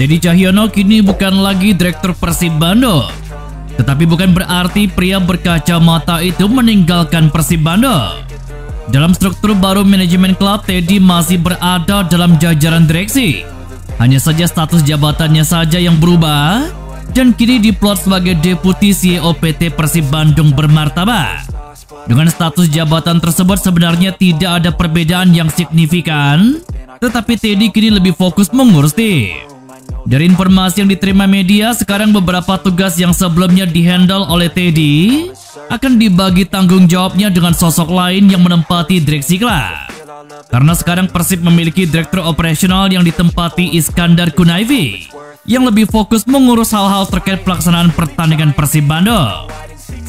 Teddy Cahyono kini bukan lagi direktur Persib Bandung. Tetapi bukan berarti pria berkacamata itu meninggalkan Persib Bandung. Dalam struktur baru manajemen klub, Teddy masih berada dalam jajaran direksi. Hanya saja status jabatannya saja yang berubah dan kini diplot sebagai Deputi CEO PT Persib Bandung bermartabat. Dengan status jabatan tersebut sebenarnya tidak ada perbedaan yang signifikan, tetapi Teddy kini lebih fokus mengurus tim. Dari informasi yang diterima media, sekarang beberapa tugas yang sebelumnya dihandle oleh Teddy akan dibagi tanggung jawabnya dengan sosok lain yang menempati direksi klub. Karena sekarang Persib memiliki direktur operasional yang ditempati Iskandar Kunaifi, yang lebih fokus mengurus hal-hal terkait pelaksanaan pertandingan Persib Bandung.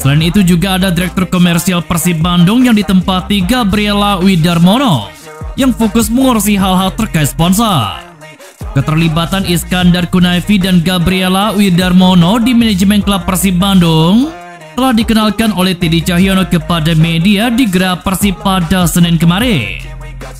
Selain itu juga ada direktur komersial Persib Bandung yang ditempati Gabriela Widarmono, yang fokus mengurusi hal-hal terkait sponsor. Keterlibatan Iskandar Kunaifi dan Gabriela Widarmono di manajemen klub Persib Bandung telah dikenalkan oleh Teddy Cahyono kepada media di Gera Persib pada Senin kemarin.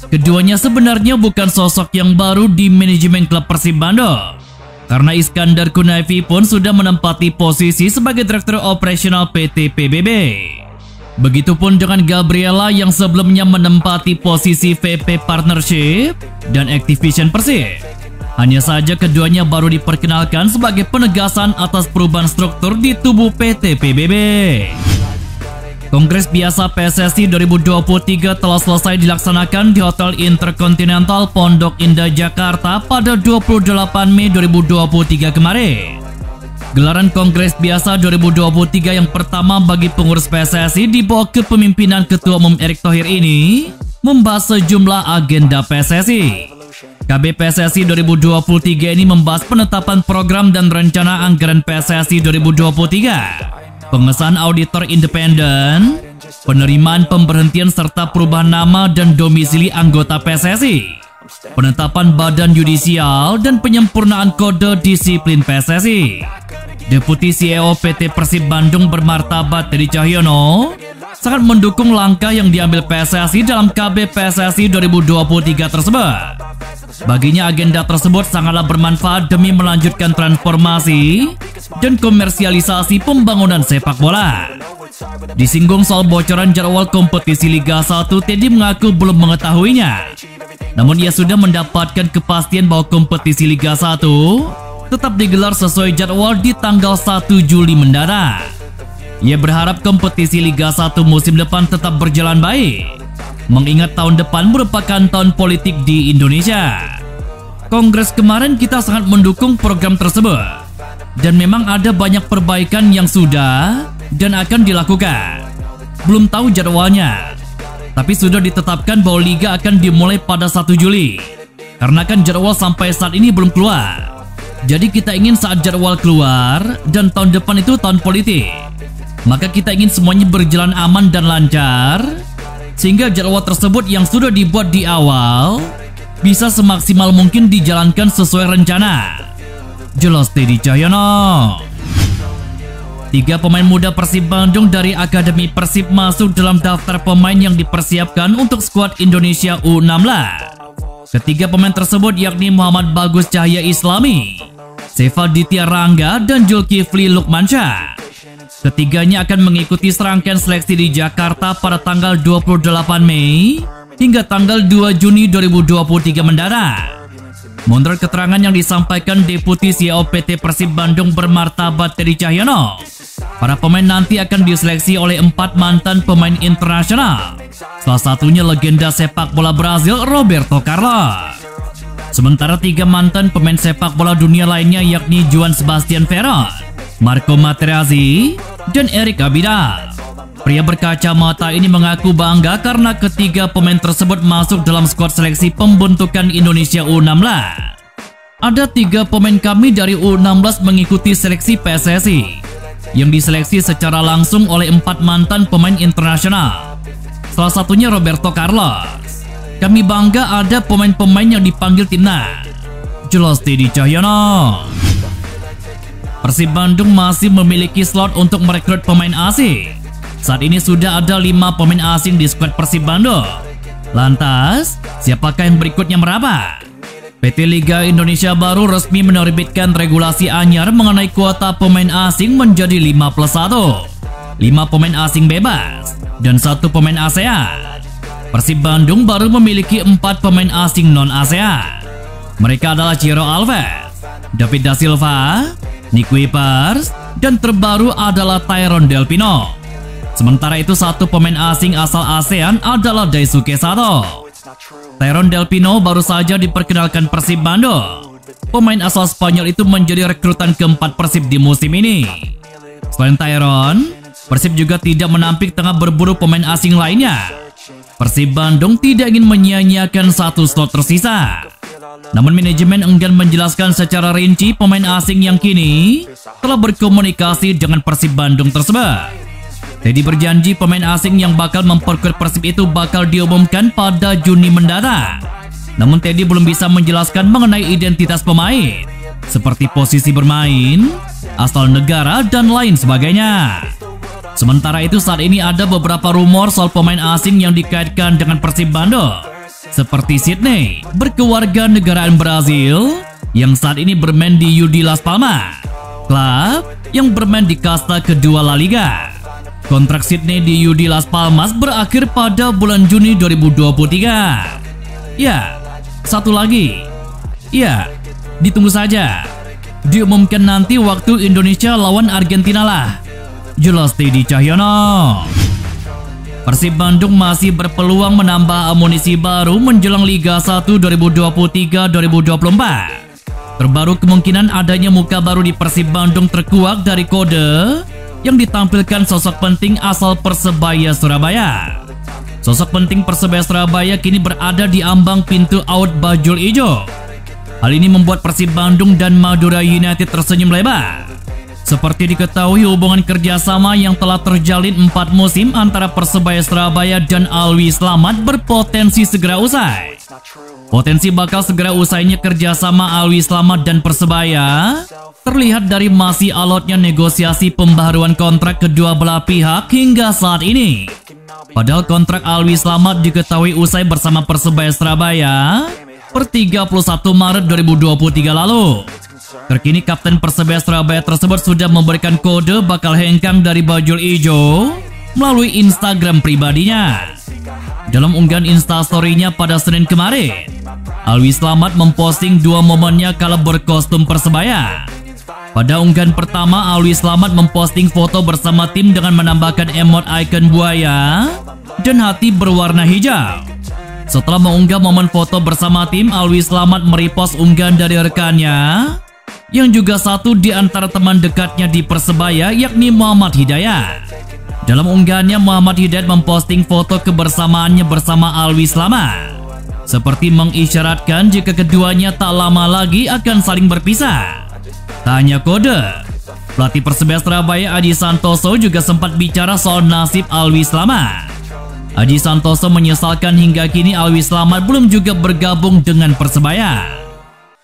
Keduanya sebenarnya bukan sosok yang baru di manajemen klub Persib Bandung, karena Iskandar Kunaifi pun sudah menempati posisi sebagai direktur operasional PT PBB. Begitupun dengan Gabriela yang sebelumnya menempati posisi VP Partnership dan Activation Persib. Hanya saja keduanya baru diperkenalkan sebagai penegasan atas perubahan struktur di tubuh PT PBB. Kongres biasa PSSI 2023 telah selesai dilaksanakan di Hotel Intercontinental Pondok Indah Jakarta pada 28 Mei 2023 kemarin. Gelaran Kongres biasa 2023 yang pertama bagi pengurus PSSI di bawah kepemimpinan Ketua Umum Erick Thohir ini membahas sejumlah agenda PSSI. KB PSSI 2023 ini membahas penetapan program dan rencana anggaran PSSI 2023, pengesahan auditor independen, penerimaan pemberhentian serta perubahan nama dan domisili anggota PSSI, penetapan badan yudisial dan penyempurnaan kode disiplin PSSI. Deputi CEO PT Persib Bandung bermartabat Teddy Cahyono sangat mendukung langkah yang diambil PSSI dalam KB PSSI 2023 tersebut. Baginya agenda tersebut sangatlah bermanfaat demi melanjutkan transformasi dan komersialisasi pembangunan sepak bola. Disinggung soal bocoran jadwal kompetisi Liga 1, Teddy mengaku belum mengetahuinya. Namun ia sudah mendapatkan kepastian bahwa kompetisi Liga 1 tetap digelar sesuai jadwal di tanggal 1 Juli mendatang. Ia berharap kompetisi Liga 1 musim depan tetap berjalan baik, mengingat tahun depan merupakan tahun politik di Indonesia. Kongres kemarin kita sangat mendukung program tersebut, dan memang ada banyak perbaikan yang sudah dan akan dilakukan. Belum tahu jadwalnya, tapi sudah ditetapkan bahwa Liga akan dimulai pada 1 Juli. Karena kan jadwal sampai saat ini belum keluar. Jadi kita ingin saat jadwal keluar dan tahun depan itu tahun politik, maka kita ingin semuanya berjalan aman dan lancar, sehingga jadwal tersebut yang sudah dibuat di awal bisa semaksimal mungkin dijalankan sesuai rencana. Jelas Teddy Cahyono. 3 pemain muda Persib Bandung dari Akademi Persib masuk dalam daftar pemain yang dipersiapkan untuk skuad Indonesia U16. Ketiga pemain tersebut yakni Muhammad Bagus Cahya Islami, Seva Ditya Rangga, dan Zulkifli Lukmansyah. Ketiganya akan mengikuti serangkaian seleksi di Jakarta pada tanggal 28 Mei hingga tanggal 2 Juni 2023 mendatang. Menurut keterangan yang disampaikan Deputi CEO PT Persib Bandung bermartabat Teddy Cahyono, para pemain nanti akan diseleksi oleh 4 mantan pemain internasional, salah satunya legenda sepak bola Brazil Roberto Carlos. Sementara 3 mantan pemain sepak bola dunia lainnya yakni Juan Sebastian Veron, Marco Materazzi, dan Eric Abidal. Pria berkacamata ini mengaku bangga karena ketiga pemain tersebut masuk dalam skuad seleksi pembentukan Indonesia U16. Ada 3 pemain kami dari U16 mengikuti seleksi PSSI, yang diseleksi secara langsung oleh 4 mantan pemain internasional, salah satunya Roberto Carlos. Kami bangga ada pemain-pemain yang dipanggil timnas. Jelas Teddy Cahyono. Persib Bandung masih memiliki slot untuk merekrut pemain asing. Saat ini sudah ada 5 pemain asing di skuad Persib Bandung. Lantas, siapakah yang berikutnya merapat? PT Liga Indonesia baru resmi menerbitkan regulasi anyar mengenai kuota pemain asing menjadi 5+1, 5 pemain asing bebas, dan 1 pemain ASEAN. Persib Bandung baru memiliki 4 pemain asing non-ASEAN. Mereka adalah Ciro Alves, David Da Silva, Nick Wipers, dan terbaru adalah Tyrone Delpino. Sementara itu 1 pemain asing asal ASEAN adalah Daisuke Sato. Tyrone Delpino baru saja diperkenalkan Persib Bandung. Pemain asal Spanyol itu menjadi rekrutan keempat Persib di musim ini. Selain Tyrone, Persib juga tidak menampik tengah berburu pemain asing lainnya. Persib Bandung tidak ingin menyia-nyiakan 1 slot tersisa. Namun manajemen enggan menjelaskan secara rinci pemain asing yang kini telah berkomunikasi dengan Persib Bandung tersebut. Teddy berjanji pemain asing yang bakal memperkuat Persib itu bakal diumumkan pada Juni mendatang. Namun Teddy belum bisa menjelaskan mengenai identitas pemain, seperti posisi bermain, asal negara, dan lain sebagainya. Sementara itu saat ini ada beberapa rumor soal pemain asing yang dikaitkan dengan Persib Bandung, seperti Sydney, berkeluarga negaraan Brazil, yang saat ini bermain di UD Las Palmas, klub yang bermain di kasta kedua La Liga. Kontrak Sydney di UD Las Palmas berakhir pada bulan Juni 2023. Ya, satu lagi. Ya, ditunggu saja. Diumumkan nanti waktu Indonesia lawan Argentina lah. Jelas Teddy Cahyono. Persib Bandung masih berpeluang menambah amunisi baru menjelang Liga 1 2023-2024. Terbaru kemungkinan adanya muka baru di Persib Bandung terkuak dari kode yang ditampilkan sosok penting asal Persebaya Surabaya. Sosok penting Persebaya Surabaya kini berada di ambang pintu out bajul ijo. Hal ini membuat Persib Bandung dan Madura United tersenyum lebar. Seperti diketahui, hubungan kerjasama yang telah terjalin 4 musim antara Persebaya Surabaya dan Alwi Slamet berpotensi segera usai. Potensi bakal segera usainya kerjasama Alwi Slamet dan Persebaya terlihat dari masih alotnya negosiasi pembaharuan kontrak kedua belah pihak hingga saat ini. Padahal kontrak Alwi Slamet diketahui usai bersama Persebaya Surabaya per 31 Maret 2023 lalu. Terkini Kapten Persebaya Surabaya tersebut sudah memberikan kode bakal hengkang dari bajul ijo melalui Instagram pribadinya. Dalam unggahan Instastory-nya pada Senin kemarin, Alwi Slamet memposting 2 momennya kala berkostum Persebaya. Pada unggahan pertama, Alwi Slamet memposting foto bersama tim dengan menambahkan emot icon buaya dan hati berwarna hijau. Setelah mengunggah momen foto bersama tim, Alwi Slamet merepost unggahan dari rekannya yang juga satu di antara teman dekatnya di Persebaya, yakni Muhammad Hidayat. Dalam unggahannya, Muhammad Hidayat memposting foto kebersamaannya bersama Alwi Slamet, seperti mengisyaratkan jika keduanya tak lama lagi akan saling berpisah. Tak hanya kode, pelatih Persebaya Surabaya Aji Santoso juga sempat bicara soal nasib Alwi Slamet. Aji Santoso menyesalkan hingga kini Alwi Slamet belum juga bergabung dengan Persebaya.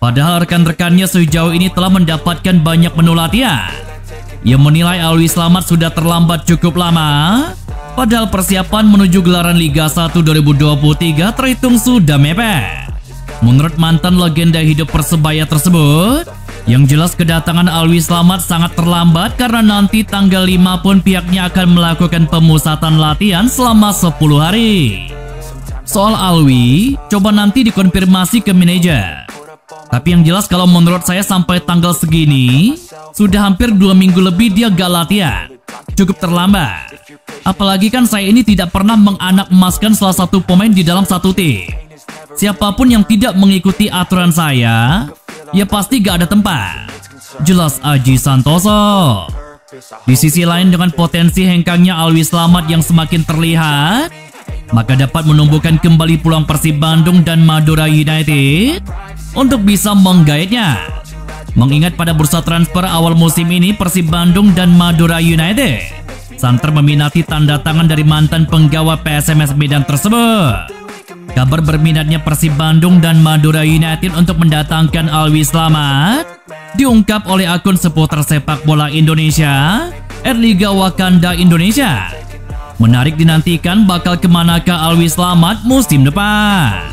Padahal rekan-rekannya sejauh ini telah mendapatkan banyak menu latihan. Ia menilai Alwi Slamet sudah terlambat cukup lama, padahal persiapan menuju gelaran Liga 1 2023 terhitung sudah mepet. Menurut mantan legenda hidup Persebaya tersebut, yang jelas kedatangan Alwi Slamet sangat terlambat karena nanti tanggal 5 pun pihaknya akan melakukan pemusatan latihan selama 10 hari. Soal Alwi, coba nanti dikonfirmasi ke manajer. Tapi yang jelas kalau menurut saya sampai tanggal segini, sudah hampir 2 minggu lebih dia gak latihan. Cukup terlambat. Apalagi kan saya ini tidak pernah menganak emaskan salah satu pemain di dalam satu tim. Siapapun yang tidak mengikuti aturan saya, ya pasti gak ada tempat. Jelas Aji Santoso. Di sisi lain, dengan potensi hengkangnya Alwi Slamet yang semakin terlihat, maka dapat menumbuhkan kembali peluang Persib Bandung dan Madura United untuk bisa menggaetnya. Mengingat pada bursa transfer awal musim ini, Persib Bandung dan Madura United santer meminati tanda tangan dari mantan penggawa PSMS Medan tersebut. Kabar berminatnya Persib Bandung dan Madura United untuk mendatangkan Alwi Slamet diungkap oleh akun seputar sepak bola Indonesia @Liga Wakanda Indonesia. Menarik dinantikan bakal kemanakah Alwi Slamet musim depan.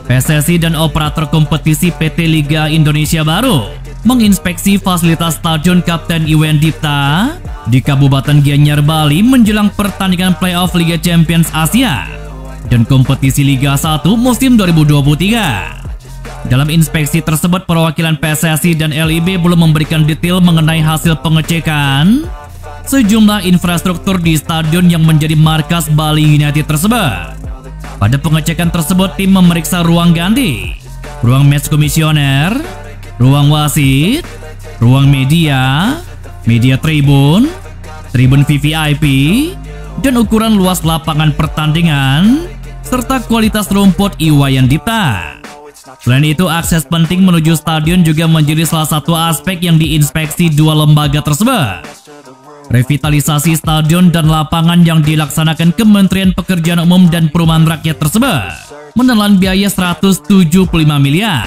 PSSI dan operator kompetisi PT Liga Indonesia baru menginspeksi fasilitas Stadion Kapten Iwan Dipta di Kabupaten Gianyar, Bali menjelang pertandingan playoff Liga Champions Asia dan kompetisi Liga 1 musim 2023. Dalam inspeksi tersebut, perwakilan PSSI dan LIB belum memberikan detail mengenai hasil pengecekan sejumlah infrastruktur di stadion yang menjadi markas Bali United tersebut. Pada pengecekan tersebut, tim memeriksa ruang ganti, ruang match komisioner, ruang wasit, ruang media, media tribun, tribun VVIP, dan ukuran luas lapangan pertandingan, serta kualitas rumput Iwayan Dipta. Selain itu, akses penting menuju stadion juga menjadi salah satu aspek yang diinspeksi dua lembaga tersebut. Revitalisasi stadion dan lapangan yang dilaksanakan Kementerian Pekerjaan Umum dan Perumahan Rakyat tersebut menelan biaya 175 miliar.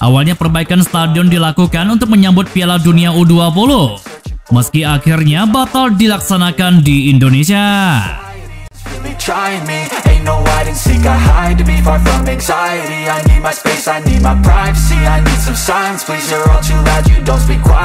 Awalnya perbaikan stadion dilakukan untuk menyambut Piala Dunia U20, meski akhirnya batal dilaksanakan di Indonesia. Trying me, ain't no hide and seek, I hide to be far from anxiety. I need my space, I need my privacy, I need some silence, please, you're all too loud, you don't speak quiet.